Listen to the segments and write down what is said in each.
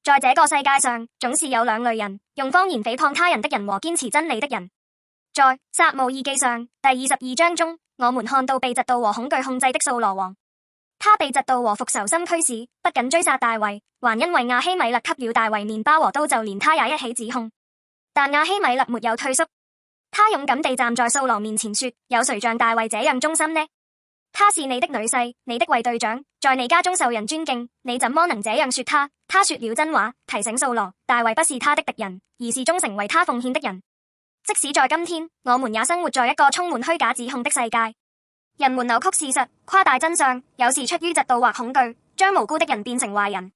在這個世界上，總是有兩類人：用謊言誹謗他人的人和堅持真理的人。在撒母耳記上第22章中，我們看到被嫉妒和恐懼控制的掃羅王，他被嫉妒和復仇心驅使，不僅追殺大衛，還因為亞希米勒給了大衛麵包和刀，就連他也一起指控。但亞希米勒沒有退縮，他勇敢地站在掃羅面前說：有誰像大衛這樣忠心呢？他是你的女婿，你的衛隊長，在你家中受人尊敬，你怎麼能這樣說他？他說了真話，提醒掃羅，大衛不是他的敵人，而是忠誠為他奉獻的人。即使在今天，我們也生活在一個充滿虛假指控的世界，人們扭曲事實，誇大真相，有時出於嫉妒或恐懼，將無辜的人變成壞人。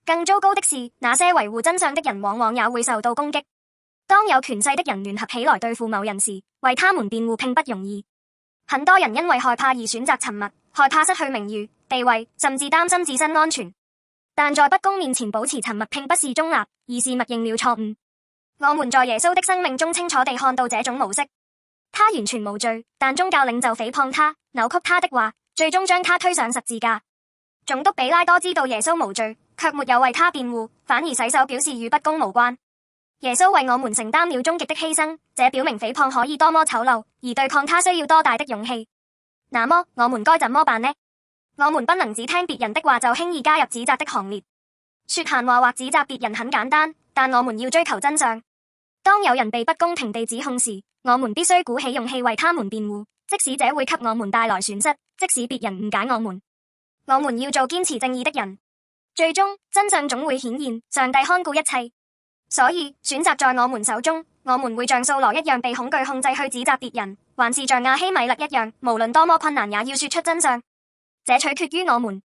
更糟糕的是，那些維護真相的人往往也會受到攻擊。當有權勢的人聯合起來對付某人時，為他們辯護並不容易。很多人因為害怕而選擇沉默，害怕失去名譽、地位，甚至擔心自身安全。但在不公面前保持沉默並不是中立，而是默認了錯誤。我們在耶穌的生命中清楚地看到這種模式。他完全無罪，但宗教領袖誹謗他，扭曲他的話，最終將他推上十字架。總督比拉多知道耶穌無罪，卻沒有為他辯護，反而洗手表示與不公無關。耶穌為我們承擔了終極的犧牲，這表明誹謗可以多麼醜陋，而對抗他需要多大的勇氣。那麼我們該怎麼辦呢？我們不能只聽別人的話就輕易加入指責的行列。說閒話或指責別人很簡單，但我們要追求真相。當有人被不公平地指控時，我們必須鼓起勇氣為他們辯護，即使這會給我們帶來損失，即使別人誤解我們。我們要做堅持正義的人。最終真相總會顯現，上帝看顧一切。所以選擇在我們手中，我們會像掃羅一樣被恐懼控制去指責別人，還是像亞希米勒一樣，無論多麼困難也要說出真相。這取決於我們。